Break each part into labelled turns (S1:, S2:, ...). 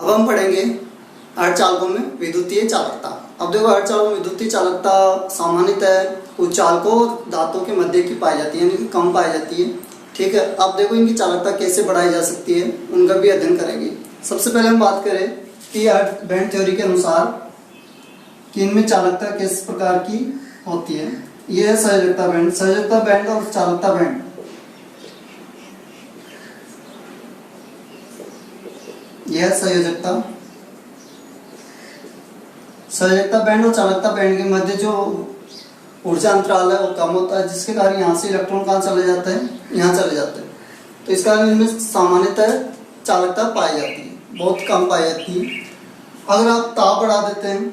S1: अब हम पढ़ेंगे अर्धचालकों में विद्युतीय चालकता। अब देखो, अर्धचालकों में विद्युतीय चालकता सामान्यतः कुछ चालकों और धातुओं के मध्य की पाई जाती है, यानी कि कम पाई जाती है। ठीक है, अब देखो इनकी चालकता कैसे बढ़ाई जा सकती है, उनका भी अध्ययन करेंगे। सबसे पहले हम बात करें कि बैंड थ्योरी के अनुसार कि इनमें चालकता किस प्रकार की होती है। यह है संयोजकता बैंड और चालकता बैंड। यह संयोजकता बैंड और चालकता बैंड के मध्य जो ऊर्जा अंतराल है वो कम होता है, जिसके कारण यहाँ से इलेक्ट्रॉन कहाँ चले जाते हैं, यहाँ चले जाते हैं। तो इस कारण इनमें सामान्यतः चालकता पाई जाती है, बहुत कम पाई जाती है। अगर आप ताप बढ़ा देते हैं,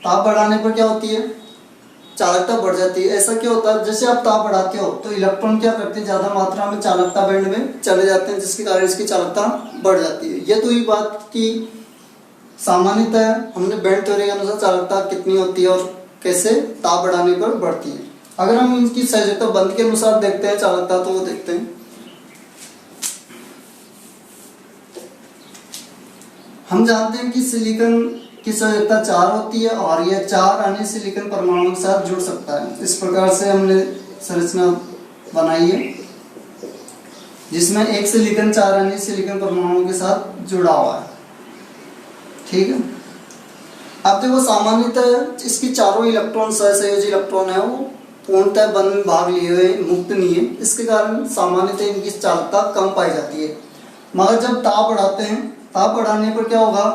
S1: ताप बढ़ाने पर क्या होती है, चालकता बढ़ जाती है। ऐसा क्यों होता है, जैसे आप ताप बढ़ाते हो तो इलेक्ट्रॉन क्या करते हैं, ज्यादा मात्रा में चालकता बैंड में चले जाते हैं, जिसके कारण इसकी चालकता बढ़ जाती है। ये तो ये बात की सामान्यतः हमने बैंड थ्योरी के अनुसार चालकता कितनी होती है और कैसे ताप बढ़ाने पर बढ़ती है। अगर हम इनकी संयोजकता बंद के अनुसार देखते हैं चालकता, तो वो देखते हैं। हम जानते हैं कि सिलिकॉन की संयोजकता 4 होती है और यह 4 अन्य सिलिकॉन परमाणुओं के साथ जुड़ सकता है। इस प्रकार से हमने संरचना बनाई है, जिसमें एक सिलिकॉन 4 अन्य सिलिकॉन परमाणुओं के साथ जुड़ा हुआ है। ठीक है, अब देखो सामान्यतः इसकी चारों इलेक्ट्रॉन सहसंयोजी इलेक्ट्रॉन है, वो पूर्णतः बंध में भाग लिए हुए मुक्त नहीं है। इसके कारण सामान्यतः इनकी चालकता कम पाई जाती है। मगर जब ताप बढ़ाते हैं, ताप बढ़ाने पर क्या होगा,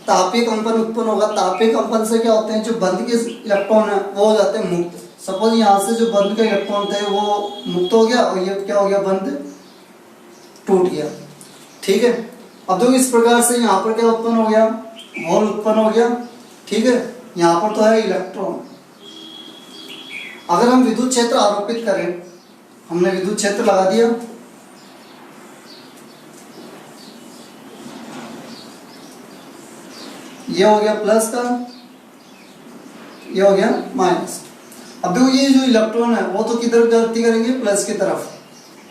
S1: तापीय कंपन उत्पन्न होगा। तापीय कंपन से क्या होते हैं, जो बंध के इलेक्ट्रॉन है वो हो जाते हैं मुक्त। सपोज यहाँ से जो बंध का इलेक्ट्रॉन थे वो मुक्त हो गया और ये क्या हो गया, बंध टूट गया। ठीक है, अब देखो इस प्रकार से यहाँ पर क्या उत्पन्न हो गया, होल उत्पन्न हो गया। ठीक है, यहाँ पर तो है इलेक्ट्रॉन। अगर हम विद्युत क्षेत्र आरोपित करें, हमने विद्युत क्षेत्र लगा दिया, ये हो गया प्लस का, ये हो गया माइनस। अब देखो ये जो इलेक्ट्रॉन है वो तो किधर गति करेंगे, प्लस की तरफ।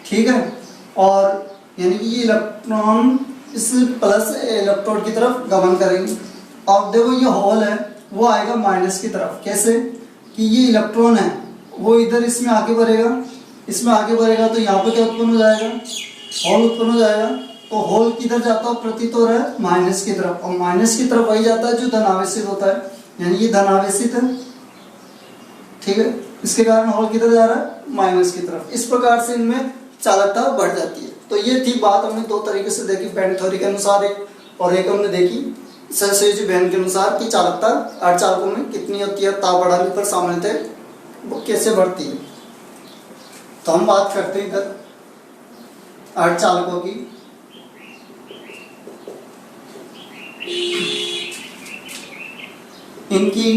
S1: ठीक है, और यानी कि ये इलेक्ट्रॉन इस प्लस इलेक्ट्रोड की तरफ गमन करेंगे। अब देखो ये होल है वो आएगा माइनस की तरफ। कैसे कि ये इलेक्ट्रॉन है वो इधर इसमें आगे बढ़ेगा, इसमें आगे बढ़ेगा तो यहाँ पे क्या उत्पन्न हो जाएगा, होल उत्पन्न हो जाएगा। तो होल किधर जाता है, प्रतीत हो रहा है माइनस की तरफ, और माइनस की तरफ वही जाता है जो धनावेशित होता है, यानी ये धनावेशित है। ठीक है, इसके कारण होल किधर जा रहा है, माइनस की तरफ। इस प्रकार से इनमें चालकता बढ़ जाती है। तो ये थी बात, हमने दो तरीके से देखी, बैंड थ्योरी के अनुसार एक, और एक हमने देखी सहसंयोजी बैंड के अनुसार कि चालकता अर्धचालकों में कितनी होती है, ताप बढ़ाने पर सामान्यतः वो कैसे बढ़ती है। तो हम बात करते हैं इधर अर्धचालकों की। इनकी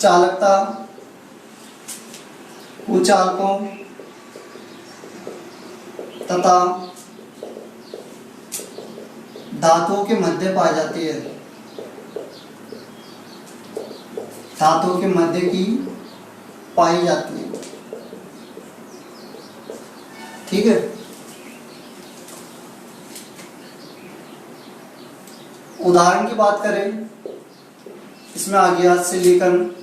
S1: चालकता कुचालकों तथा धातुओं के मध्य पाई जाती है, धातुओं के मध्य की पाई जाती है। ठीक है, उदाहरण की बात करें, इसमें आ गया सिलिकॉन,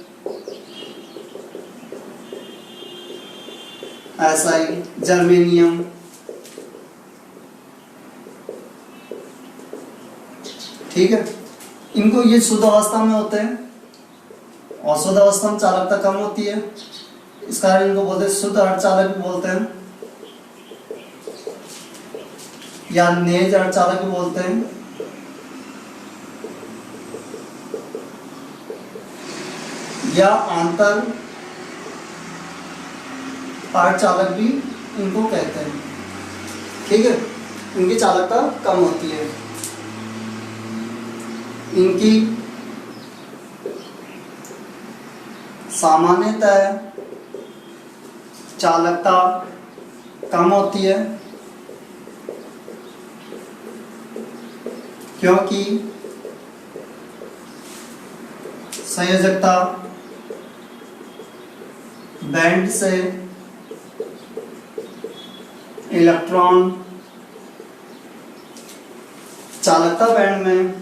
S1: एसआई, जर्मेनियम। ठीक है, इनको ये शुद्ध अवस्था में होते हैं और शुद्ध अवस्था में चालकता कम होती है, इस कारण इनको बोलते हैं शुद्ध अर्धचालक भी बोलते हैं, या नेज अर्धचालक भी बोलते हैं, या आंतर अर्धचालक भी इनको कहते हैं। ठीक है, इनकी चालकता कम होती है। इनकी सामान्यतः चालकता कम होती है, क्योंकि संयोजकता बैंड से इलेक्ट्रॉन चालकता बैंड में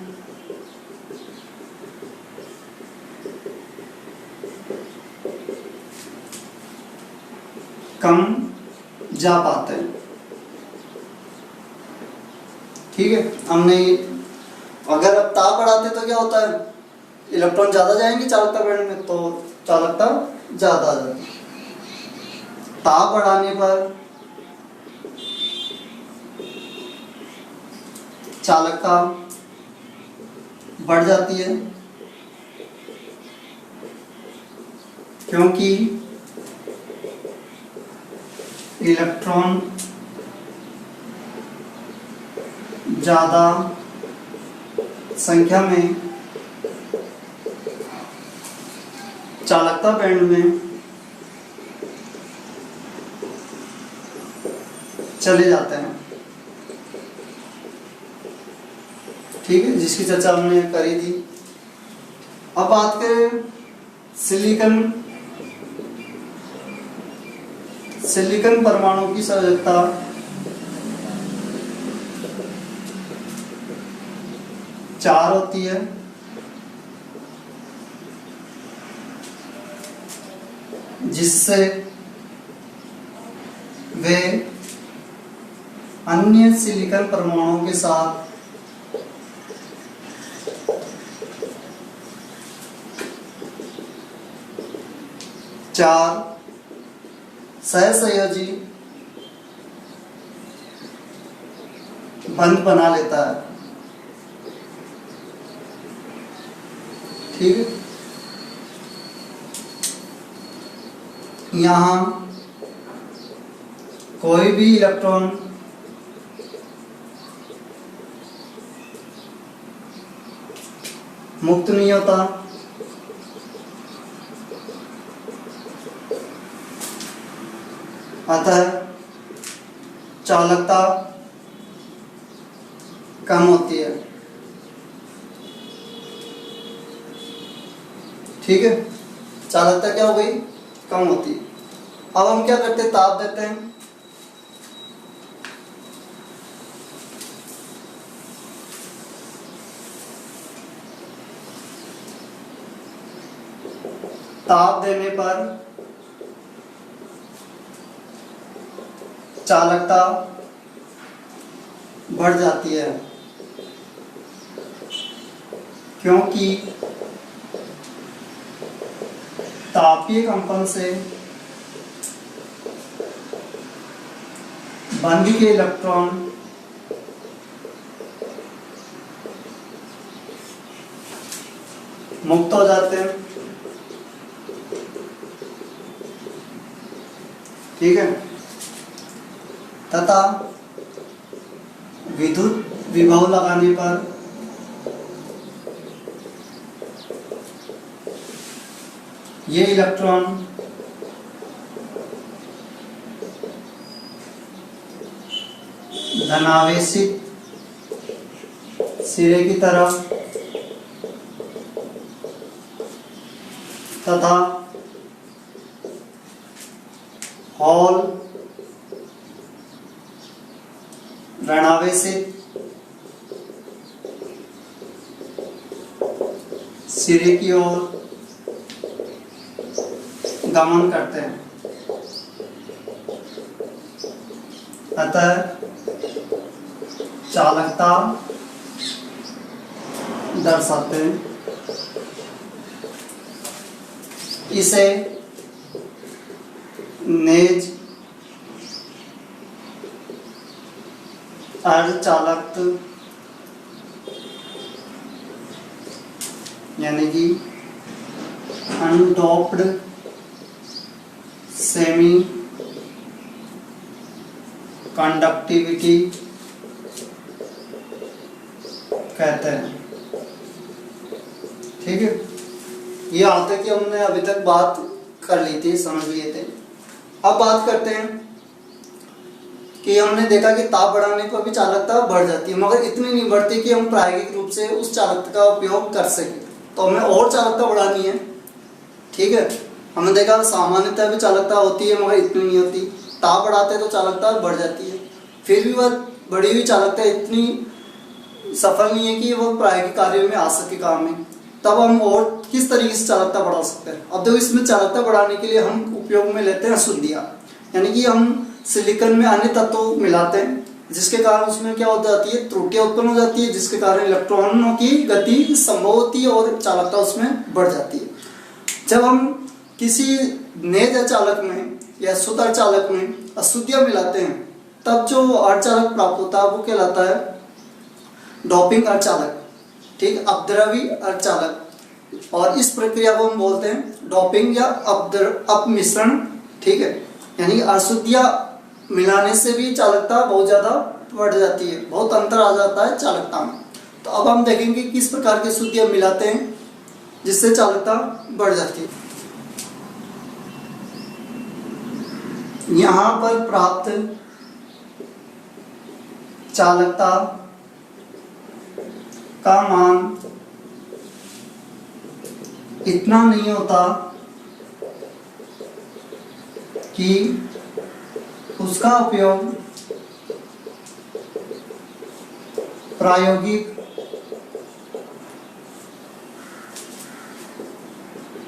S1: कम जा पाते हैं। ठीक है, हमने अगर अब ताप बढ़ाते तो क्या होता है, इलेक्ट्रॉन ज्यादा जाएंगे चालकता बैंड में, तो चालकता ज्यादा आ जाती है। ताप बढ़ाने पर चालकता बढ़ जाती है, क्योंकि इलेक्ट्रॉन ज्यादा संख्या में चालकता बैंड में चले जाते हैं। ठीक है, जिसकी चर्चा हमने करी थी। अब बात करें सिलिकॉन परमाणु की संयोजकता 4 होती है, जिससे वे अन्य सिलिकॉन परमाणुओं के साथ चार सहसंयोजी बंध बना लेता है। ठीक है, यहाँ कोई भी इलेक्ट्रॉन मुक्त नहीं होता, अतः चालकता कम होती है। ठीक है, चालकता क्या हो गई, कम होती है। अब हम क्या करते हैं, ताप देते हैं। ताप देने पर चालकता बढ़ जाती है, क्योंकि तापीय कंपन से बंध के इलेक्ट्रॉन मुक्त हो जाते हैं। ठीक है, तथा विद्युत विभव लगाने पर ये इलेक्ट्रॉन धनावेशित सिरे की तरफ तथा हॉल ऋणावेशित सिरे की ओर गमन करते हैं। अतः चालकता दर्शाते हैं। इसे नेज अर्धचालक यानी कि अनडोप्ड सेमी कंडक्टिविटी कहते हैं। ठीक है, ये आता कि हमने अभी तक बात कर ली थी, समझ लिए थे। अब बात करते हैं कि हमने देखा कि ताप बढ़ाने पर भी चालकता बढ़ जाती है, मगर इतनी नहीं बढ़ती कि हम प्रायोगिक रूप से उस चालकता का उपयोग कर सकें। तो हमें और चालकता बढ़ानी है। ठीक है, हमने देखा सामान्यतः भी चालकता होती है मगर इतनी नहीं होती। ताप बढ़ाते तो चालकता बढ़ जाती है, फिर भी वह बढ़ी हुई चालकता इतनी सफल नहीं है कि वो प्रायोगिक कार्यों में आ सके काम में, तब हम और किस तरीके से चालकता बढ़ा सकते हैं। अब देखो इसमें चालकता बढ़ाने के लिए हम उपयोग में लेते हैं अशुद्धियाँ, यानी कि हम सिलिकॉन में अन्य तत्व मिलाते हैं जिसके कारण उसमें क्या हो जाती है, त्रुटियां उत्पन्न हो जाती है, जिसके कारण इलेक्ट्रॉनों की गति संभव होती है और चालकता उसमें बढ़ जाती है। जब हम किसी नेज चालक में या शुद्ध अर्धचालक में अशुद्धियां मिलाते हैं तब जो अर्धचालक प्राप्त होता है वो कहलाता है डोपिंग अर्धचालक, ठीक, अपद्रवी अर्धचालक। और इस प्रक्रिया को हम बोलते हैं डोपिंग या अपमिश्रण, ठीक है। यानी अशुद्धियां मिलाने से भी चालकता बहुत ज्यादा बढ़ जाती है, बहुत अंतर आ जाता है चालकता में। तो अब हम देखेंगे किस प्रकार की अशुद्धियां मिलाते हैं जिससे चालकता बढ़ जाती है। यहाँ पर प्राप्त चालकता का मान इतना नहीं होता कि उसका उपयोग प्रायोगिक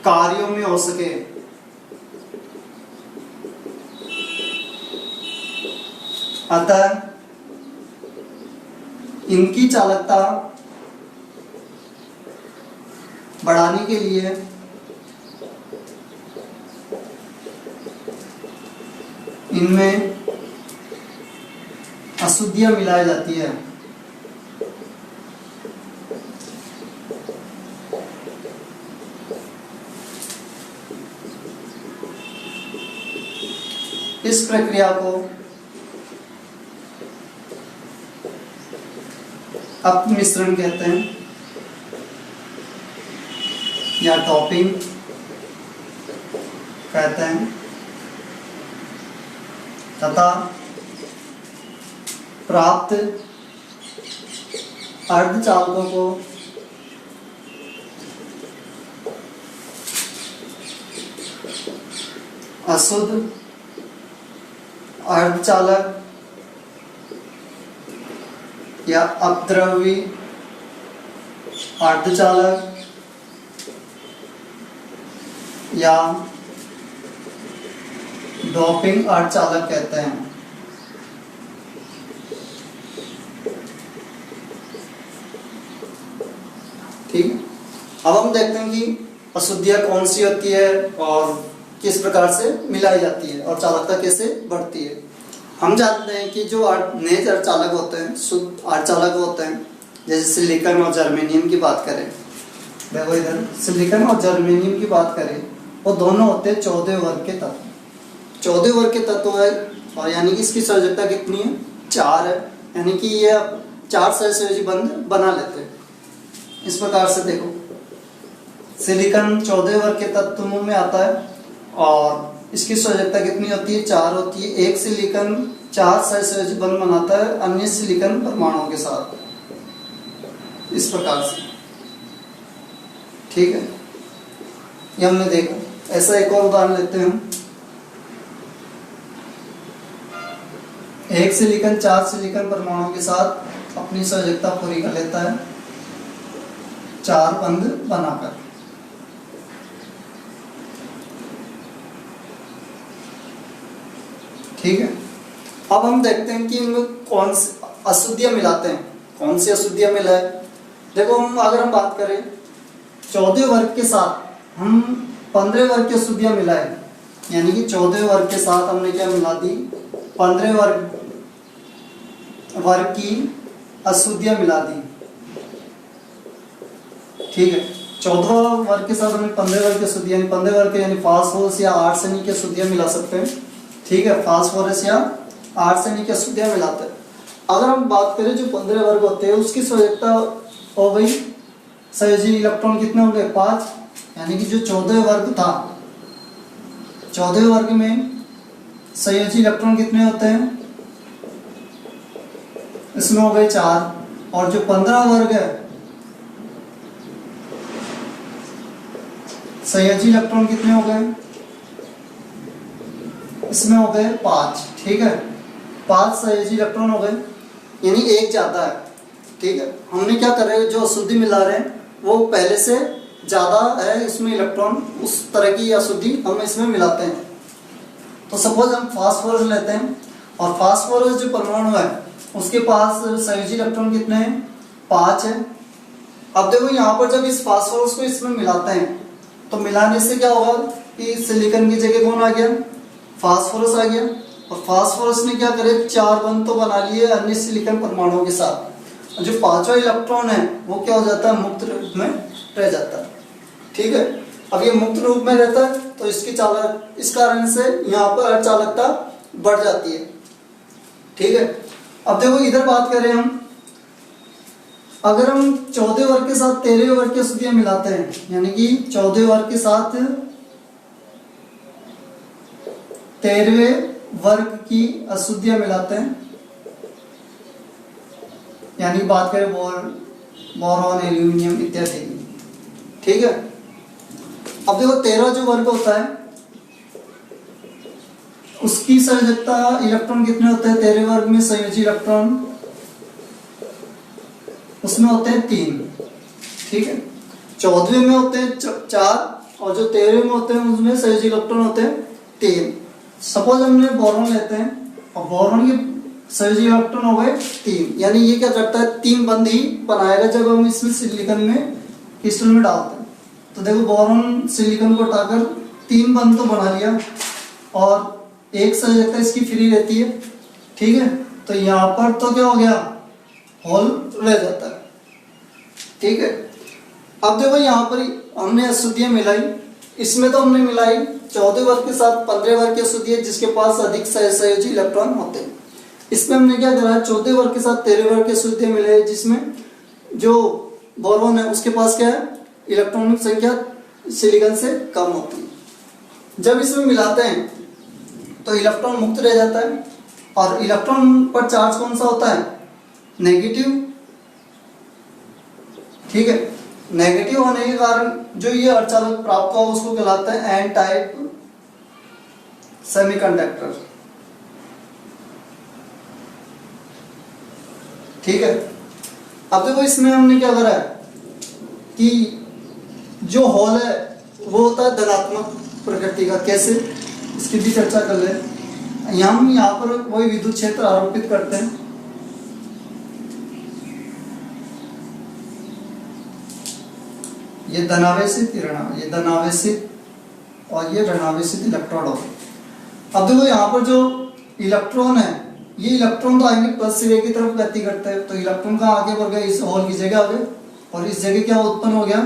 S1: कार्यों में हो सके। अतः इनकी चालकता बढ़ाने के लिए इनमें अशुद्धियां मिलाई जाती है। इस प्रक्रिया को अपमिश्रण कहते हैं या डोपिंग कहते हैं तथा प्राप्त अर्धचालकों को अशुद्ध अर्धचालक या अपद्रवी अर्धचालक या डोपिंग अर्धचालक कहते हैं। ठीक, अब हम देखते हैं कि अशुद्धियां कौन सी होती है और किस प्रकार से मिलाई जाती है और चालकता कैसे बढ़ती है। हम जानते हैं कि जो नेज अर्धचालक होते हैं, शुद्ध अर्धचालक होते हैं, जैसे सिलिकॉन और जर्मेनियम की बात करें, देखो इधर सिलिकॉन और जर्मेनियम की बात करें, वो दोनों होते हैं 14 वर्ग के तत्व। 14 वर्ग के तत्व है और यानी कि इसकी संयोजकता कितनी है, 4 है, यानी कि ये 4 सहसंयोजी बंध बना लेते हैं। इस प्रकार से देखो सिलिकॉन 14 वर्ग के तत्वों में आता है और इसकी संयोजकता कितनी होती है, 4 होती है। एक सिलिकॉन 4 सहसंयोजी बंध बनाता है अन्य सिलिकॉन परमाणुओं के साथ, इस प्रकार से, ठीक है। ये हमने देखा। ऐसा एक और उदाहरण लेते हैं हम। एक सिलिकॉन 4 सिलिकॉन परमाणुओं के साथ अपनी संयोजकता पूरी कर लेता है 4 बंध बनाकर। ठीक है, अब हम देखते हैं कि इनमें कौन सी अशुद्धियां मिलाते हैं, कौन सी अशुद्धियां मिलाए। देखो अगर हम बात करें 14 वर्ग के साथ हम 15 वर्ग की अशुद्धियां मिलाए, यानी कि 14 वर्ग के साथ हमने क्या मिला दी, 15 वर्ग की अशुद्धियां मिला दी। ठीक है, 14 वर्ग के साथ हमने 15 वर्ग की अशुद्धियां, 15 वर्ग के यानी फास्फोरस या आर्सेनिक की अशुद्धियां मिला सकते हैं। ठीक है, फास्फोरस या आर्सेनिक की अशुद्धियां मिलाते हैं। अगर हम बात करें जो 15 वर्ग होते हैं उसकी संयोजकता हो गई, संयोजी इलेक्ट्रॉन कितने होंगे, 5, यानी कि जो 14 वर्ग था, 14 वर्ग में संयोजी इलेक्ट्रॉन कितने होते हैं, इसमें हो गए 4। और जो 15 वर्ग है संयोजी इलेक्ट्रॉन कितने हो गए, इसमें हो गए 5। ठीक है, 5 संयोजी इलेक्ट्रॉन हो गए, यानी एक ज्यादा है। ठीक है, हमने क्या कर रहे हैं, जो अशुद्धि मिला रहे हैं वो पहले से ज़्यादा है इसमें इलेक्ट्रॉन, उस तरह की अशुद्धि हम इसमें मिलाते हैं। तो सपोज हम फास्फोरस लेते हैं और फास्फोरस जो परमाणु है उसके पास संयोजी इलेक्ट्रॉन कितने हैं, 5 है। अब देखो यहाँ पर जब इस फास्फोरस को इसमें मिलाते हैं तो मिलाने से क्या होगा कि सिलिकॉन की जगह कौन आ गया, फास्फोरस आ गया, और फास्फोरस ने क्या करे, 4 बंध तो बना लिए अन्य सिलिकॉन परमाणुओं के साथ। जो 5वां इलेक्ट्रॉन है वो क्या हो जाता है, मुक्त रूप में रह जाता है। ठीक है, अब ये मुक्त रूप में रहता है तो इसकी चालक, इस कारण से यहाँ पर अर्धचालकता बढ़ जाती है। ठीक है, अब देखो इधर बात करें हम, अगर हम 14 वर्ग के साथ 13 वर्ग की अशुद्धियां मिलाते हैं, यानी कि 14 वर्ग के साथ 13वें वर्ग की अशुद्धियां मिलाते हैं, यानी बात करें बोरॉन, एल्यूमिनियम इत्यादि। ठीक है, अब देखो 13 जो वर्ग होता है उसकी संयोजकता इलेक्ट्रॉन कितने होते हैं, 13 वर्ग में संयोजी इलेक्ट्रॉन उसमें होते हैं 3। ठीक है, 14वें में होते हैं 4 और जो 13वें में होते हैं उसमें संयोजी इलेक्ट्रॉन होते हैं 3। सपोज हमने बोरॉन लेते हैं और बोरॉन के संयोजी इलेक्ट्रॉन हो गए 3, यानी ये क्या करता है, 3 बंध ही बनाएगा जब हम इसमें सिलिकॉन में क्रिस्टल में डालते हैं। तो देखो बोरॉन सिलिकॉन को हटाकर 3 बंध तो बना लिया और एक संयोजकता इसकी फ्री रहती है। ठीक है, तो यहाँ पर तो क्या हो गया, होल रह जाता है। ठीक है, अब देखो यहाँ पर हमने अशुद्धियां मिलाई, इसमें तो हमने मिलाई 14 वर्ग के साथ 15 वर्ग की अशुद्धियां जिसके पास अधिक संयोजी इलेक्ट्रॉन होते हैं। इसमें हमने क्या करा, 14 वर्ग के साथ 13 वर्ग की अशुद्धियां मिलाई जिसमें जो बोरॉन है उसके पास क्या है, इलेक्ट्रॉनिक संख्या सिलिकॉन से कम होती है। जब इसमें मिलाते हैं तो इलेक्ट्रॉन मुक्त रह जाता है और इलेक्ट्रॉन पर चार्ज कौन सा होता है, नेगेटिव। ठीक है, नेगेटिव होने के कारण जो ये अर्धचालक प्राप्त हुआ उसको कहलाता है एन टाइप सेमीकंडक्टर। ठीक है, अब देखो इसमें हमने क्या करा है कि जो होल है वो होता है धनात्मक प्रकृति का। कैसे, इसकी भी चर्चा कर ले। हम यहाँ पर वही विद्युत क्षेत्र आरोपित करते हैं। ये धनावेशित, ये धनावेशित और ये ऋणावेशित इलेक्ट्रोड हो। अब देखो यहाँ पर जो इलेक्ट्रॉन है, ये इलेक्ट्रॉन तो आएंगे प्लस सिरे की तरफ गति करते हैं, तो इलेक्ट्रॉन का आगे बढ़ गया, इस होल की जगह आ गए और इस जगह क्या उत्पन्न हो गया,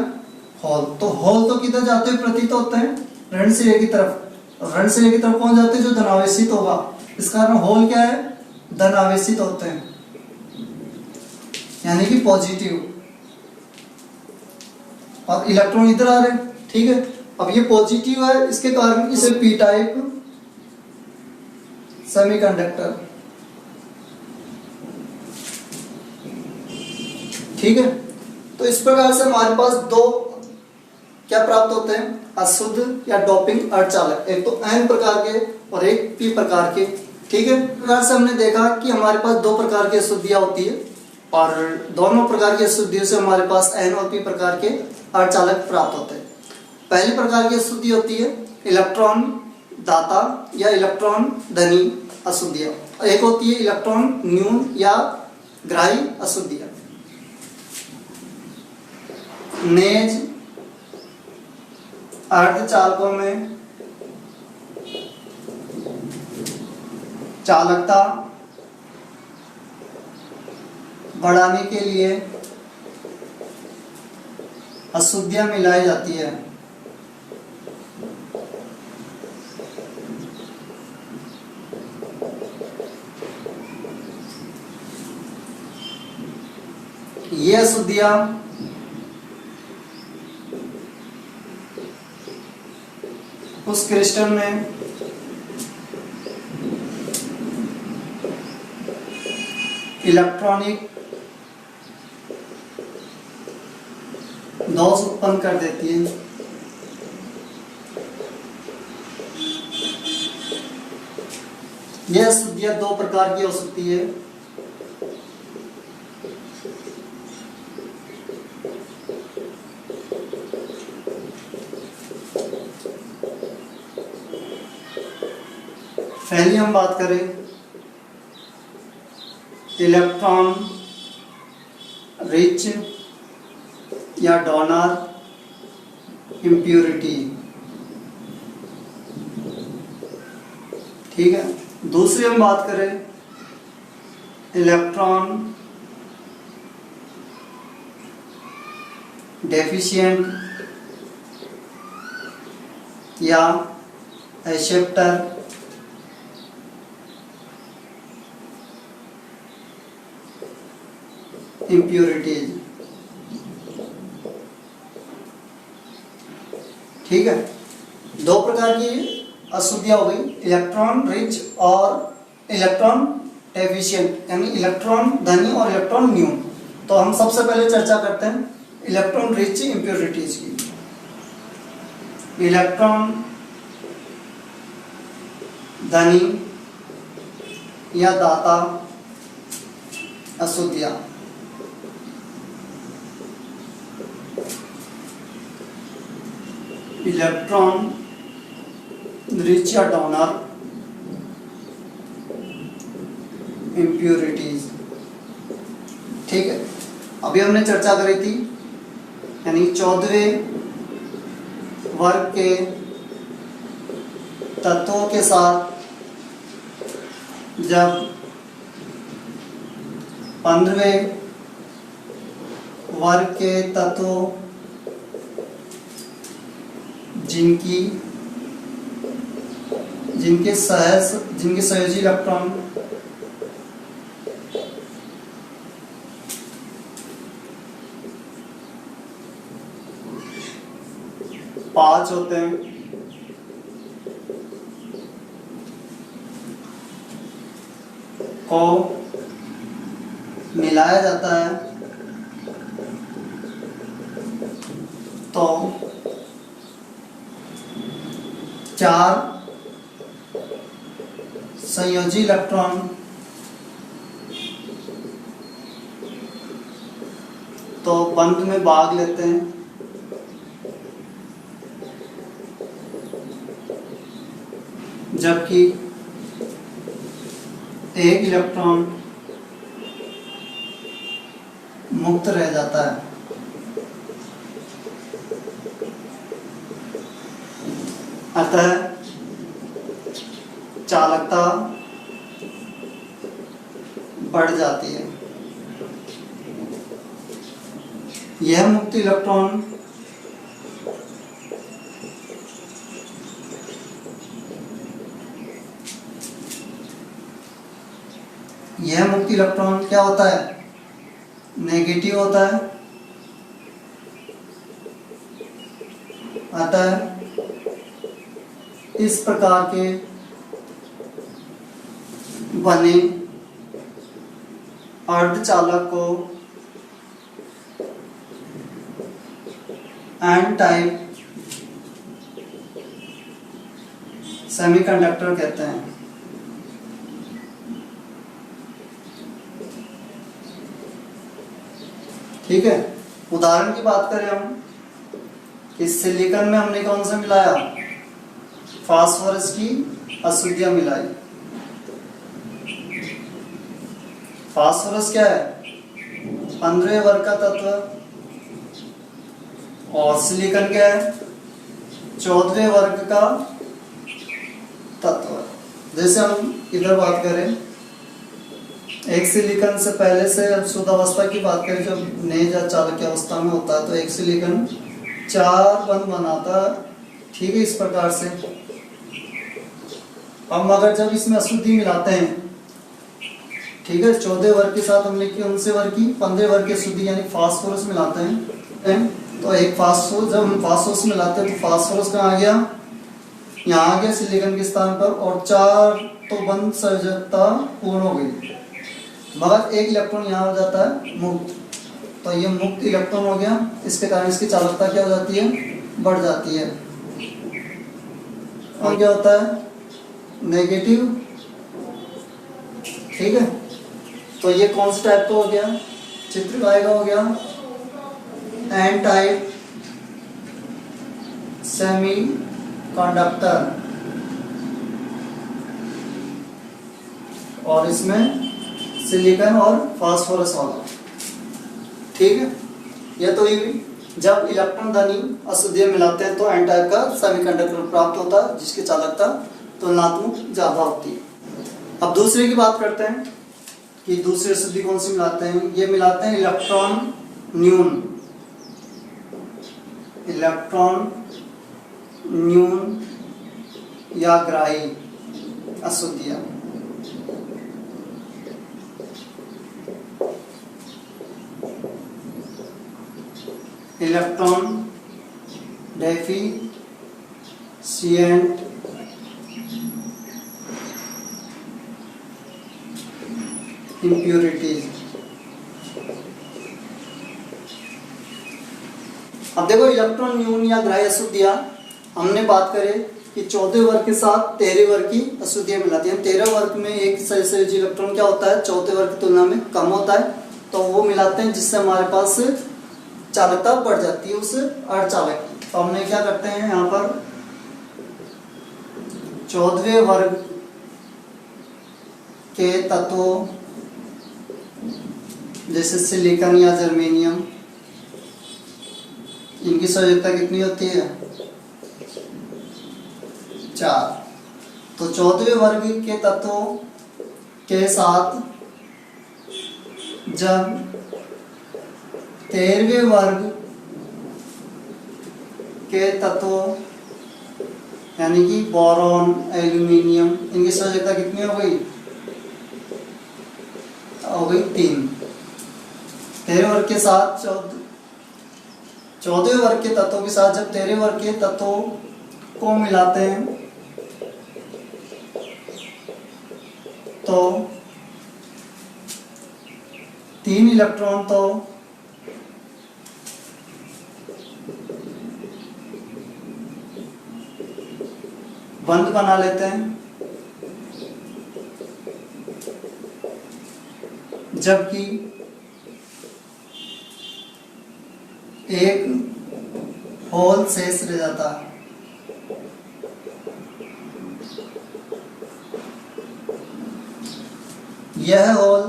S1: होल। तो होल तो किधर जाते हुए प्रतीत होते हैं, ऋण सिरे की तरफ। ऋण सिरे की तरफ कौन जाते हैं, जो धनावेशित होगा। इस कारण होल क्या है, धनावेशित होते हैं, यानी कि पॉजिटिव, और इलेक्ट्रॉन इधर आ रहे हैं। ठीक है, अब ये पॉजिटिव है, इसके कारण इसे पी टाइप सेमीकंडक्टर। ठीक है, तो इस प्रकार से हमारे पास 2 क्या प्राप्त होते हैं, अशुद्ध या डोपिंग अर्धचालक। एक तो एन प्रकार के और एक पी प्रकार के। ठीक है, इस प्रकार से हमने देखा कि हमारे पास 2 प्रकार की अशुद्धियां होती है और दोनों प्रकार की अशुद्धियों से हमारे पास एन और पी प्रकार के अर्धचालक प्राप्त होते हैं। पहली प्रकार की अशुद्धि होती है इलेक्ट्रॉन दाता या इलेक्ट्रॉन धनी अशुद्धियां, एक होती है इलेक्ट्रॉन न्यून या ग्राही अशुद्धियां। नेज अर्धचालकों में चालकता बढ़ाने के लिए अशुद्धियां मिलाई जाती है। ये अशुद्धियां उस क्रिस्टल में इलेक्ट्रॉनिक दोष उत्पन्न कर देती है। यह अशुद्धियां 2 प्रकार की हो सकती है। पहली हम बात करें इलेक्ट्रॉन रिच या डोनर इम्प्योरिटी, ठीक है। दूसरी हम बात करें इलेक्ट्रॉन डेफिशिएंट या एक्सेप्टर इम्प्योरिटीज, ठीक है। दो प्रकार की अशुद्धियां हो गई, इलेक्ट्रॉन रिच और इलेक्ट्रॉन डेफिशिएंट, यानी इलेक्ट्रॉन धनी और इलेक्ट्रॉन न्यून। तो हम सबसे पहले चर्चा करते हैं इलेक्ट्रॉन रिच इम्प्योरिटीज की। इलेक्ट्रॉन धनी या दाता अशुद्धियां, इलेक्ट्रॉन रिच या डोनर इम्प्योरिटीज, ठीक है। अभी हमने चर्चा करी थी, यानी 14वें वर्ग के तत्वों के साथ जब 15वें वर्ग के तत्वों जिनके सहयोजी इलेक्ट्रॉन पांच होते हैं, को मिलाया जाता है तो 4 संयोजी इलेक्ट्रॉन तो बंध में भाग लेते हैं, जबकि एक इलेक्ट्रॉन मुक्त रह जाता है। अतः चालकता बढ़ जाती है। यह मुक्त इलेक्ट्रॉन क्या होता है, नेगेटिव होता है। अतः इस प्रकार के बने अर्धचालक को एन टाइप सेमीकंडक्टर कहते हैं। ठीक है, उदाहरण की बात करें हम, इस सिलिकॉन में हमने कौन सा मिलाया, फास्फोरस की अशुद्धियां मिलाई। फास्फोरस क्या है, 15वें वर्ग का तत्व, और सिलिकॉन क्या है, 14वें वर्ग का तत्व। जैसे हम इधर बात करें, एक सिलिकॉन से पहले से शुद्ध अवस्था की बात करें, जब नेज या चालक अवस्था में होता है तो एक सिलिकॉन 4 बंध बनाता है। ठीक है, इस प्रकार से हम अगर जब इसमें अशुद्धि मिलाते हैं, ठीक है, 14 वर्ग के साथ हमने कौन से वर्ग की, 15 वर्ग की अशुद्धि यानी फास्फोरस मिलाते हैं, तो एक फास्फोरस, जब हम फास्फोरस मिलाते हैं तो फास्फोरस कहाँ आ गया, यहाँ आ गया सिलिकॉन के स्थान पर, और 4 तो बंध संयोजकता पूर्ण हो गई, मगर एक इलेक्ट्रॉन यहाँ हो जाता है मुक्त, तो ये मुक्त इलेक्ट्रॉन हो गया। इसके कारण इसकी चालकता क्या हो जाती है, बढ़ जाती है। और क्या होता है, नेगेटिव। ठीक है, तो ये कौन सा टाइप का हो गया, चित्र आएगा हो गया एन टाइप सेमी कंडक्टर। और इसमें सिलिकॉन और फास्फोरस वाला। ठीक है, यह तो ये जब इलेक्ट्रॉन धनी अशुद्धियां मिलाते हैं तो एन टाइप का सेमीकंडक्टर प्राप्त होता है जिसकी चालकता तुलनात्मक ज्यादा होती है। अब दूसरे की बात करते हैं कि दूसरी अशुद्धि कौन सी मिलाते हैं। ये मिलाते हैं इलेक्ट्रॉन न्यून, इलेक्ट्रॉन न्यून या ग्राही अशुद्धियां। Electron deficient impurities. अब देखो इलेक्ट्रॉन न्यून या ग्राही अशुद्धियां हमने बात करें कि 14वें वर्ग के साथ 13वें वर्ग की अशुद्धियां मिलाती हैं। 13वें वर्ग में एक सहसंयोजी इलेक्ट्रॉन क्या होता है, 14वें वर्ग की तुलना में कम होता है, तो वो मिलाते हैं जिससे हमारे पास चालकता बढ़ जाती है उस अर्धचालक की। तो हमने क्या करते हैं यहाँ पर 14वें वर्ग के तत्वों जैसे सिलिकॉन या जर्मेनियम, इनकी संयोजकता कितनी होती है, 4। तो 14वें वर्ग के तत्वों के साथ जब 13वें वर्ग के तत्वों यानी कि बोरॉन, एल्यूमिनियम, इनकी संयोजकता कितनी हो गई, 3। 13वें वर्ग के साथ 14वें वर्ग के तत्वों के साथ जब 13वें वर्ग के तत्वों को मिलाते हैं तो 3 इलेक्ट्रॉन तो बंद बना लेते हैं, जबकि एक होल शेष रह जाता है। यह होल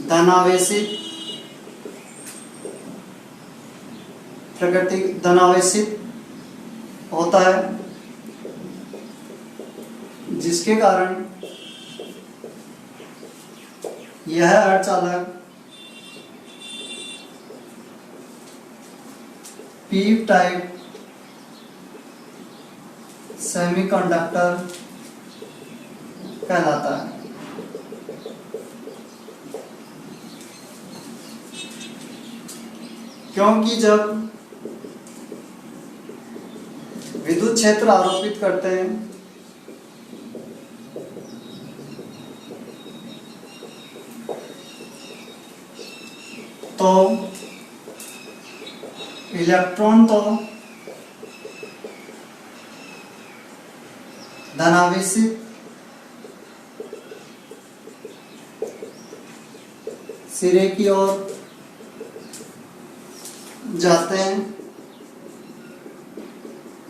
S1: धनावेशित प्रकृति धनावेशित होता है, जिसके कारण यह अर्धचालक पी टाइप सेमीकंडक्टर कहलाता है। क्योंकि जब विद्युत क्षेत्र आरोपित करते हैं तो इलेक्ट्रॉन तो धनावेशित सिरे की ओर जाते हैं,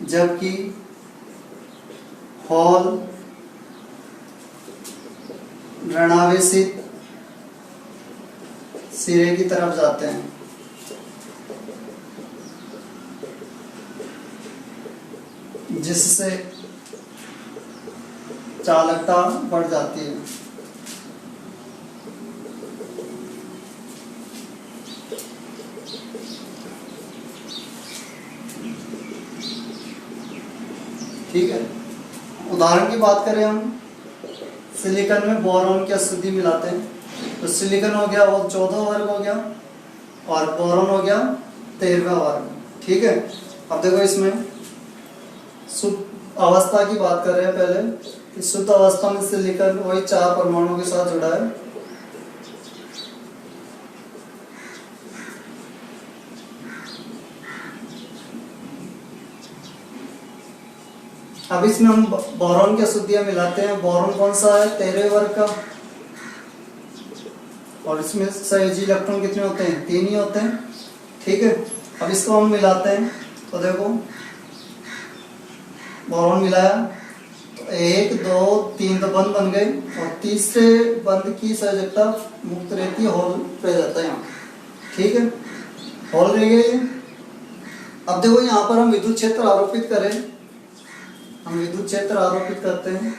S1: जबकि होल ऋणावेशित सिरे की तरफ जाते हैं। जिससे चालकता बढ़ जाती है। ठीक है, उदाहरण की बात करें हम, सिलिकॉन में बोरॉन की अशुद्धि मिलाते हैं तो सिलिकॉन हो गया वो 14वां वर्ग हो गया और बोरॉन हो गया 13वां वर्ग। ठीक है, अब देखो इसमें शुद्ध अवस्था की बात कर रहे हैं पहले कि शुद्ध अवस्था में सिलिकॉन वही 4 परमाणुओं के साथ जुड़ा है। अब इसमें हम बोरॉन की अशुद्धियां मिलाते हैं। बोरॉन कौन सा है, 13वें वर्ग का, और इसमें सहयोजी इलेक्ट्रॉन कितने होते हैं, 3 ही होते हैं। ठीक है, अब इसको हम मिलाते हैं तो देखो बोरॉन मिलाया तो 1 2 3 तो बंद बन गए, और तीसरे बंद की संयोजकता मुक्त रहती है, होल रह जाता है यहाँ। ठीक है, होल रह गए। अब देखो यहाँ पर हम विद्युत क्षेत्र आरोपित करें, हम विद्युत क्षेत्र आरोपित करते हैं।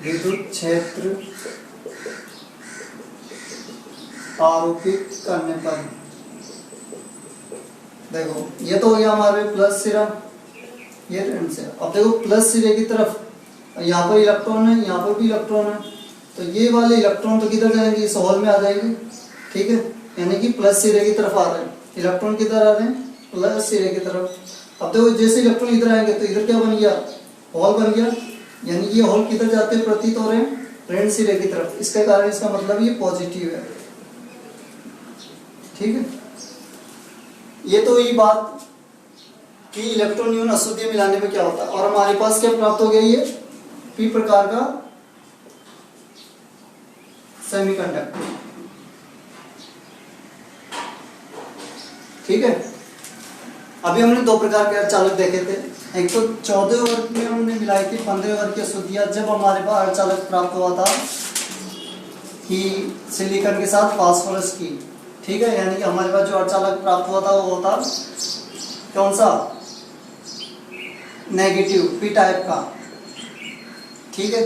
S1: विद्युत क्षेत्र आरोपित करने पर देखो ये तो हो गया हमारे प्लस सिरा, ये ऋण सिरा। अब देखो प्लस सिरे की तरफ यहाँ पर इलेक्ट्रॉन है, यहाँ पर भी इलेक्ट्रॉन है, तो ये वाले इलेक्ट्रॉन तो किधर जाएंगे, इस होल में आ जाएंगे। ठीक है, यानी कि प्लस सिरे की तरफ आ रहे हैं इलेक्ट्रॉन, किधर आ रहे हैं, प्लस सिरे की तरफ। अब देखो जैसे इलेक्ट्रॉन इधर आएंगे तो इधर क्या बन गया, होल बन गया, यानी कि ये होल किधर जाते हैं, प्रतीत हो रहे हैं ऋण सिरे की तरफ। इसके कारण इसका मतलब ये पॉजिटिव है। ठीक है, ये तो ये बात कि इलेक्ट्रॉन न्यून अशुद्धि मिलाने में क्या होता है। और हमारे पास क्या प्राप्त हो गया, ये पी प्रकार का सेमीकंडक्टर। ठीक है, अभी हमने दो प्रकार के अर्धचालक देखे थे। एक तो 14 वर्ग में हमने मिलाई थी 15 वर्ग की अशुद्धियां, जब हमारे पास अर्धचालक प्राप्त हुआ था कि सिलिकॉन के साथ फास्फोरस की। ठीक है, यानी कि हमारे पास जो अर्धचालक प्राप्त हुआ था वो था कौन सा, नेगेटिव पी टाइप का। ठीक है,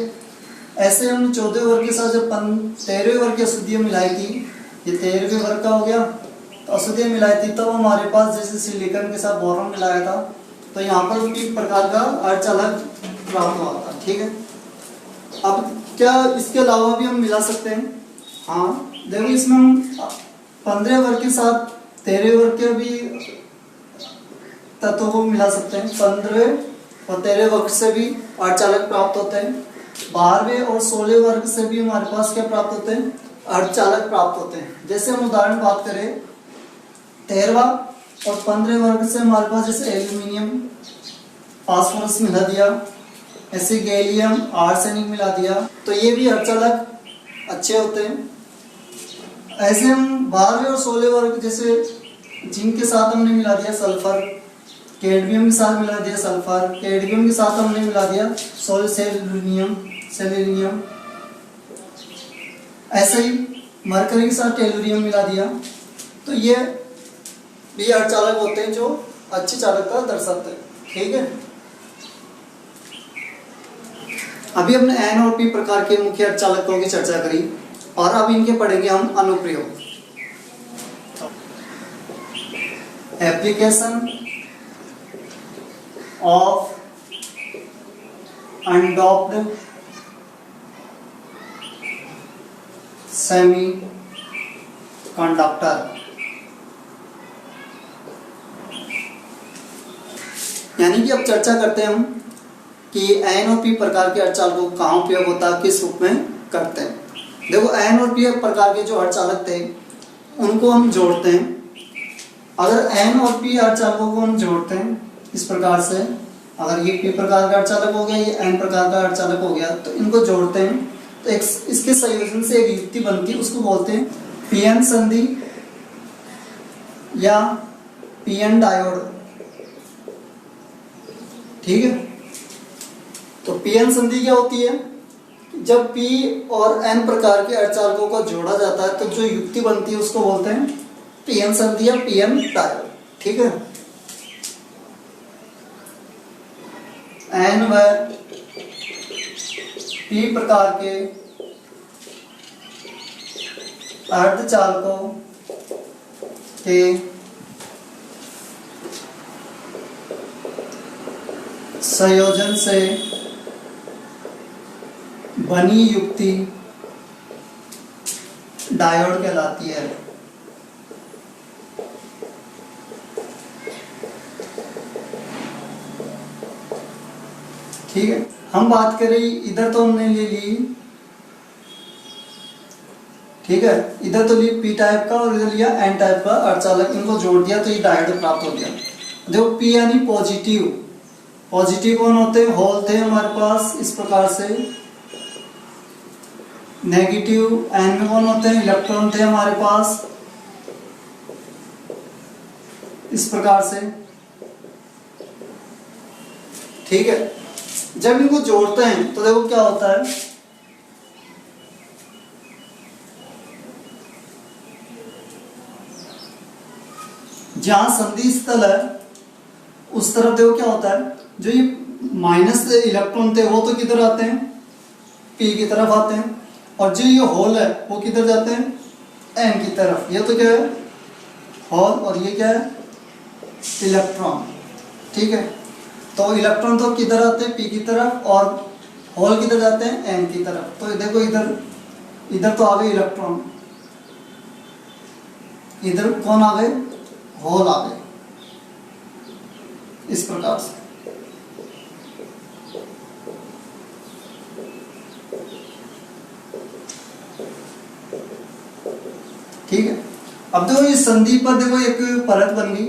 S1: ऐसे हमने 14 वर्ग के साथ जब 13वें वर्ग की अशुद्धियां मिलाई थी, ये 13वें वर्ग का हो गया, तो अशुद्धियां मिलाई थी, तब हमारे पास जैसे सिलिकॉन के साथ बोरॉन मिलाया था, तो यहाँ पर पी प्रकार का अर्धचालक प्राप्त हुआ था। ठीक है, अब क्या इसके अलावा भी हम मिला सकते हैं, हाँ देखो इसमें हम 15 वर्ग के साथ 13 वर्ग के भी तत्वों को मिला सकते हैं। 15 और 13 वर्ग से भी अर्धचालक प्राप्त होते हैं। 12वें और 16 वर्ग से भी हमारे पास क्या प्राप्त होते हैं, अर्धचालक प्राप्त होते हैं। जैसे हम उदाहरण बात करें 13वां और 15 वर्ग से हमारे पास जैसे एल्यूमिनियम फास्फोरस मिला दिया, ऐसे गैलियम आर्सेनिक मिला दिया, तो ये भी अर्धचालक अच्छे होते हैं। ऐसे हम 12वें और 16 वर्ग जैसे जिंक के साथ हमने मिला दिया सल्फर, कैडमियम के साथ मिला दिया सल्फर, कैडमियम के साथ हमने मिला दिया सेलेनियम, ऐसे ही मरकरी के साथ टेलुरियम मिला दिया, तो ये भी अर्धचालक होते हैं जो अच्छी चालकता दर्शाते हैं। ठीक है, अभी हमने एन और पी प्रकार के मुख्य अर्धचालकों की चर्चा करी, और अब इनके पढ़ेंगे हम अनुप्रयोग। एप्लीकेशन ऑफ अनडोप्ड सेमी कंडक्टर, यानी कि अब चर्चा करते हैं हम कि एन और पी प्रकार के अर्धचालकों का कहाँ उपयोग होता है, किस रूप में करते हैं। देखो एन और पी प्रकार के जो अर्धचालक थे उनको हम जोड़ते हैं। अगर एन और पी अर्धचालकों को हम जोड़ते हैं इस प्रकार से, अगर ये पी प्रकार का अर्धचालक हो गया, ये एन प्रकार का अर्धचालक हो गया, तो इनको जोड़ते हैं तो एक इसके संयोजन से एक युक्ति बनती है, उसको बोलते हैं पीएन संधि या पीएन डायोड। ठीक है, तो पीएन संधि क्या होती है, जब पी और एन प्रकार के अर्धचालकों को जोड़ा जाता है तो जो युक्ति बनती है उसको बोलते हैं पीएन संधि या पीएन डायोड। ठीक है, एन व पी प्रकार के अर्धचालकों के संयोजन से बनी युक्ति डायोड कहलाती है। ठीक है, हम बात करें इधर तो हमने ले ली, ठीक है, इधर तो ली पी टाइप का और इधर लिया एन टाइप का अर्धचालक, इनको जोड़ दिया तो ये डायोड प्राप्त हो गया। देखो पी यानी पॉजिटिव, पॉजिटिव कौन होते हैं, होल थे हमारे पास इस प्रकार से। नेगेटिव एन में कौन होते हैं, इलेक्ट्रॉन थे हमारे पास। इस प्रकार से, ठीक है। जब इनको जोड़ते हैं तो देखो क्या होता है, जहां संधि स्थल है उस तरफ देखो क्या होता है, जो ये माइनस इलेक्ट्रॉन थे वो तो किधर आते हैं, पी की तरफ आते हैं, और जो ये होल है वो किधर जाते हैं, एन की तरफ। ये तो क्या है, होल, और ये क्या है, इलेक्ट्रॉन, ठीक है। तो इलेक्ट्रॉन तो किधर आते हैं, पी की तरफ, और होल किधर जाते हैं, एन की तरफ। तो देखो इधर तो आ गए इलेक्ट्रॉन, इधर कौन आ गए, होल आ गए, इस प्रकार से। ठीक है। अब देखो इस संधि पर देखो एक परत बन गई,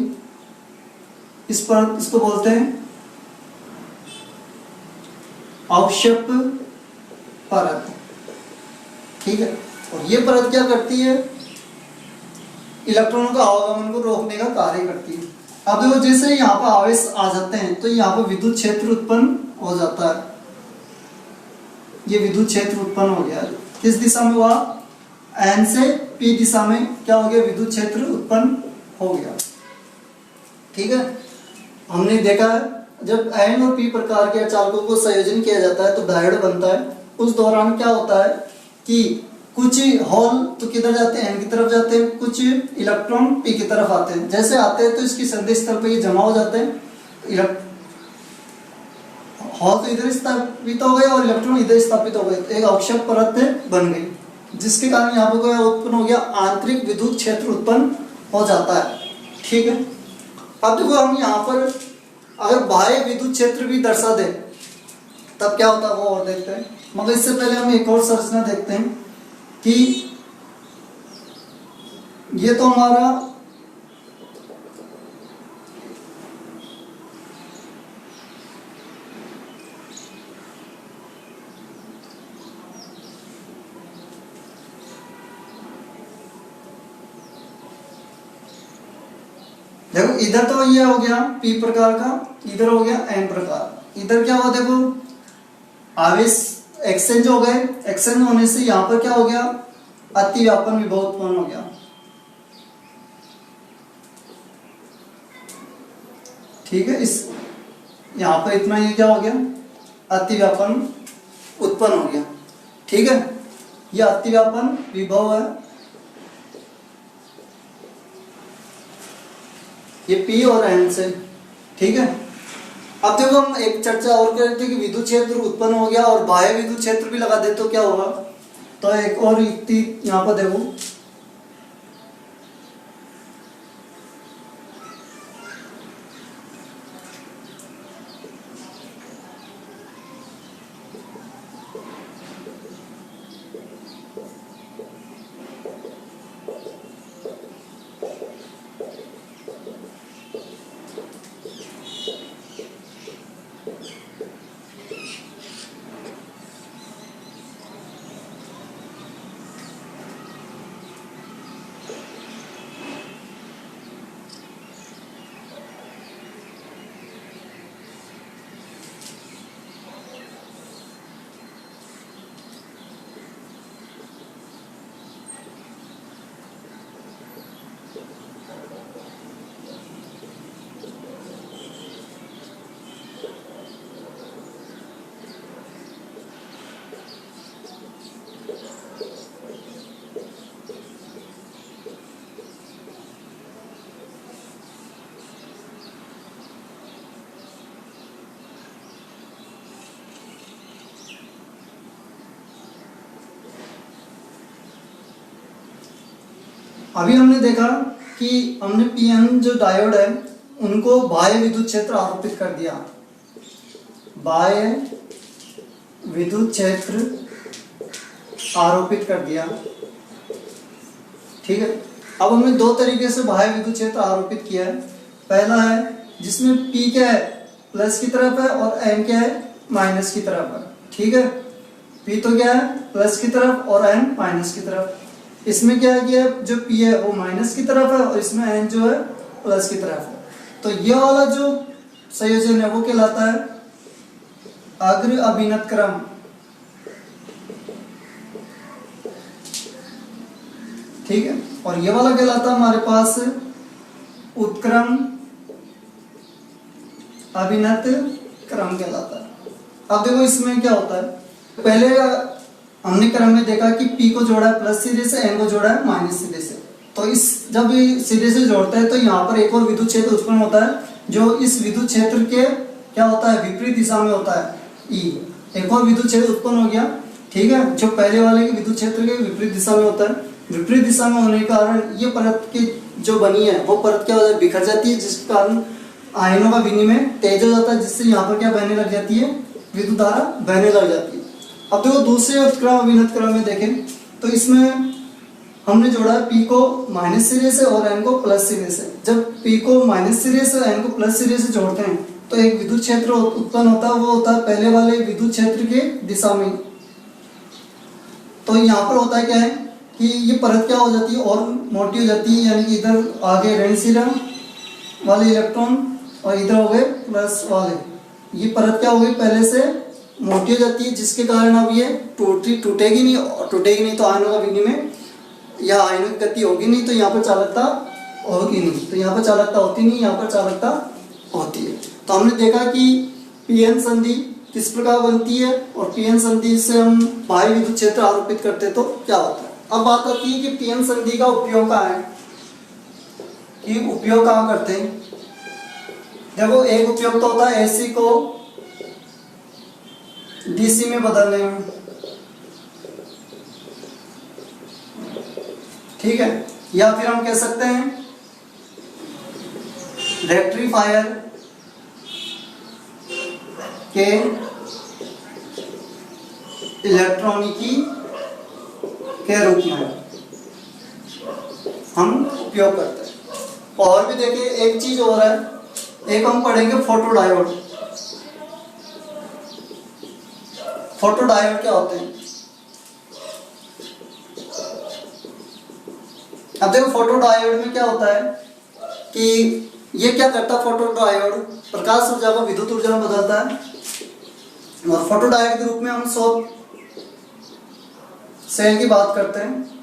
S1: इस परत, इसको बोलते हैं अवक्षेप परत, ठीक है। और ये परत क्या करती है, इलेक्ट्रॉनों का आवागमन को रोकने का कार्य करती है। अब देखो जैसे यहाँ पर आवेश आ जाते हैं तो यहाँ पर विद्युत क्षेत्र उत्पन्न हो जाता है, ये विद्युत क्षेत्र उत्पन्न हो गया, किस दिशा में हुआ, एन से पी दिशा में क्या हो गया, विद्युत क्षेत्र उत्पन्न हो गया, ठीक है। हमने देखा है जब एन और पी प्रकार के चालकों को संयोजन किया जाता है तो डायोड बनता है। उस दौरान क्या होता है कि कुछ होल तो किधर जाते हैं, एन की तरफ जाते हैं, कुछ इलेक्ट्रॉन पी की तरफ आते हैं। जैसे आते हैं तो इसकी संधि स्थल पर ये जमा हो जाते हैं, होल तो इधर स्थापित हो गए और इलेक्ट्रॉन इधर स्थापित हो गए, एक अवक्षेप परत बन गई, जिसके कारण यहाँ पर क्या उत्पन्न हो गया, आंतरिक विद्युत क्षेत्र उत्पन्न हो जाता है, ठीक है। अब देखो हम यहाँ पर अगर बाह्य विद्युत क्षेत्र भी दर्शा दे तब क्या होता है वो और देखते हैं, मगर इससे पहले हम एक और संरचना देखते हैं कि ये तो हमारा देखो, इधर तो ये हो गया पी प्रकार का, इधर हो गया एन प्रकार। इधर क्या हुआ, देखो आवेश एक्सचेंज हो गए, एक्सचेंज होने से यहाँ पर क्या हो गया, अतिव्यापन विभव उत्पन्न हो गया, ठीक है। इस यहाँ पर इतना ये क्या हो गया, अतिव्यापन उत्पन्न हो गया, ठीक है। ये अतिव्यापन विभव है, ये P और N से, ठीक है। अब देखो हम एक चर्चा और कर रहे थे कि विद्युत क्षेत्र उत्पन्न हो गया और बाह्य विद्युत क्षेत्र भी लगा दे तो क्या होगा। तो एक और युक्ति यहाँ पर देखो, अभी हमने देखा कि हमने पीएन जो डायोड है उनको बाह्य विद्युत क्षेत्र आरोपित कर दिया, बाह्य विद्युत क्षेत्र आरोपित कर दिया, ठीक है। अब हमने दो तरीके से बाह्य विद्युत क्षेत्र आरोपित किया है। पहला है जिसमें P क्या है, प्लस की तरफ है और N क्या है, माइनस की तरफ है, ठीक है। P तो क्या है, प्लस की तरफ और N माइनस की तरफ। इसमें क्या किया, जो P है वो माइनस की तरफ है और इसमें N जो है प्लस की तरफ है। तो ये वाला जो संयोजन है वो कहलाता है अग्र अभिन्नत क्रम। ठीक है, और ये वाला कहलाता है हमारे पास उत्क्रम अभिन्नत क्रम कहलाता है। अब देखो इसमें क्या होता है, पहले हमने क्रम में देखा कि P को जोड़ा है प्लस सिरे से, N को जोड़ा है माइनस सिरे से। तो इस जब सिरे से जोड़ते हैं तो यहाँ पर एक और विद्युत क्षेत्र उत्पन्न होता है, जो इस विद्युत क्षेत्र के क्या होता है, विपरीत दिशा में होता है E। एक और विद्युत क्षेत्र उत्पन्न हो गया, ठीक है, जो पहले वाले के विद्युत क्षेत्र के विपरीत दिशा में होता है। विपरीत दिशा में होने के कारण ये परत की जो बनी है वो परत क्या हो जाती है, बिखर जाती है, जिस कारण आयनों का विनिमय तेज हो जाता है, जिससे यहाँ पर क्या बहने लग जाती है, विद्युत धारा बहने लग जाती है। अब देखो दूसरे उत्क्रम अभिन्नत क्रम में देखें तो इसमें हमने जोड़ा है P को माइनस सिरे से और N को प्लस सिरे से। जब P को माइनस सिरे से N को प्लस सिरे से जोड़ते हैं तो एक विद्युत क्षेत्र उत्पन्न होता है, वो होता है पहले वाले विद्युत क्षेत्र के दिशा में। तो यहाँ पर होता है क्या है कि ये परत क्या हो जाती है, और मोटी हो जाती है, यानी कि इधर आगे ऋण सिरा वाले इलेक्ट्रॉन और इधर हो गए प्लस वाले, ये परत क्या हो गई पहले से मोटी हो जाती है, जिसके कारण अब ये टूटेगी नहीं, और टूटेगी नहीं तो आयनों का विनिमय या आयनों की गति होगी नहीं, तो यहाँ पर चालकता होगी नहीं, तो यहाँ पर चालकता होती नहीं, यहाँ पर चालकता होती है। तो हमने देखा कि पीएन संधि किस प्रकार बनती है, और पीएन संधि से हम बाह्य विद्युत क्षेत्र आरोपित करते तो क्या होता है। अब बात आती है कि पीएन संधि का उपयोग कहाँ है, कि उपयोग कहाँ करते हैं। देखो एक उपयोग तो होता है एसी को डीसी में बदलने में, ठीक है, या फिर हम कह सकते हैं रेक्टिफायर के इलेक्ट्रॉनिकी के रूप में हम उपयोग करते हैं। और भी देखिए एक चीज और है, एक हम पढ़ेंगे फोटोडायोड। फोटोडायोड क्या होते हैं, अब देखो फोटोडायोड में क्या होता है कि ये क्या करता है, फोटोडायोड प्रकाश ऊर्जा को विद्युत ऊर्जा में बदलता है, और फोटोडायोड के रूप में हम सौर सेल की बात करते हैं।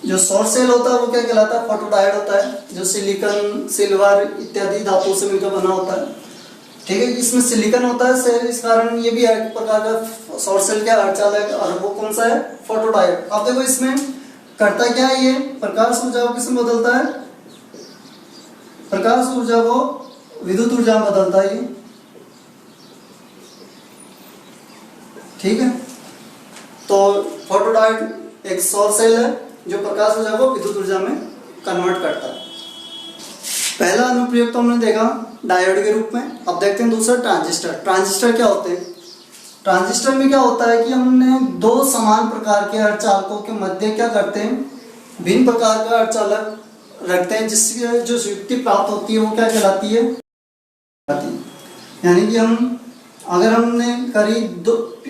S1: जो सौर सेल होता है वो क्या कहलाता है, फोटोडायोड होता है, जो सिलिकॉन सिल्वर इत्यादि धातुओं से मिलकर बना होता है, ठीक है। इसमें सिलिकॉन होता है सेल, इस कारण ये भी एक प्रकार का सौर सेल का अर्धचालक, और वो कौन सा है, फोटोडायोड। अब देखो इसमें करता क्या है, ये प्रकाश ऊर्जा को किसमें बदलता है, प्रकाश ऊर्जा को विद्युत ऊर्जा में बदलता है ये, ठीक है। तो फोटोडायोड एक सौर सेल है जो प्रकाश ऊर्जा को विद्युत ऊर्जा में कन्वर्ट करता है। पहला अनुप्रयोग तो हमने देखा डायोड के रूप में। अब देखते हैं दूसरा ट्रांजिस्टर। ट्रांजिस्टर क्या होते हैं, ट्रांजिस्टर में क्या होता है कि हमने दो समान प्रकार के अर्धचालकों के मध्य क्या करते हैं, भिन्न प्रकार का अर्धचालक रखते हैं, जिससे जो युक्ति प्राप्त होती है वो क्या कहलाती है, यानी कि हम अगर हमने करी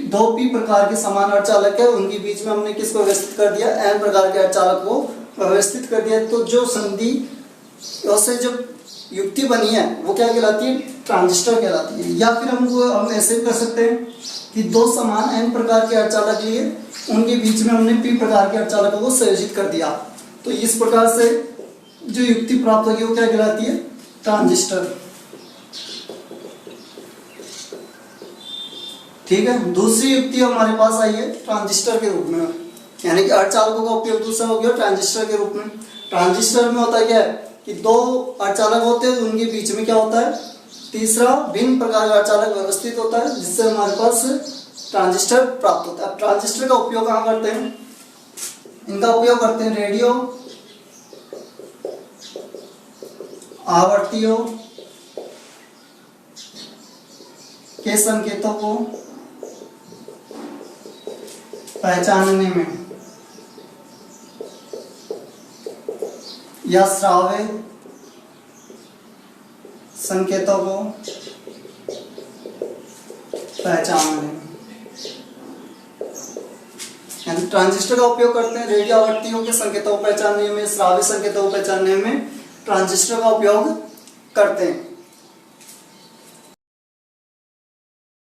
S1: दो पी प्रकार के समान अर्धचालक है, उनके बीच में हमने किसको व्यवस्थित कर दिया, एन प्रकार के अर्धचालक को व्यवस्थित कर दिया, तो जो संधि से जो युक्ति बनी है वो क्या कहलाती है, ट्रांजिस्टर कहलाती है। या फिर हम ऐसे भी कर सकते हैं कि दो समान एन प्रकार के अर्धचालक लिए, उनके बीच में हमने पी प्रकार के अर्धचालकों को संयोजित कर दिया, तो इस प्रकार से जो युक्ति प्राप्त होगी वो क्या कहलाती है, ट्रांजिस्टर, ठीक है। दूसरी युक्ति हमारे पास आई है ट्रांजिस्टर के रूप में, यानी कि अर्धचालकों का उपयोग दूसरा हो गया ट्रांजिस्टर के रूप में। ट्रांजिस्टर में होता क्या है कि दो अर्धचालक होते हैं, उनके बीच में क्या होता है, तीसरा भिन्न प्रकार का अर्धचालक व्यवस्थित होता है, जिससे हमारे पास ट्रांजिस्टर प्राप्त होता है। अब ट्रांजिस्टर का उपयोग कहाँ करते हैं, इनका उपयोग करते हैं रेडियो आवृत्तियों के संकेतों को पहचानने में, या श्राव्य संकेतों को पहचानने में, ट्रांजिस्टर का उपयोग करते हैं रेडियो आवृत्तियों के संकेतों को पहचानने में, श्राव्य संकेतों को पहचानने में ट्रांजिस्टर का उपयोग करते हैं।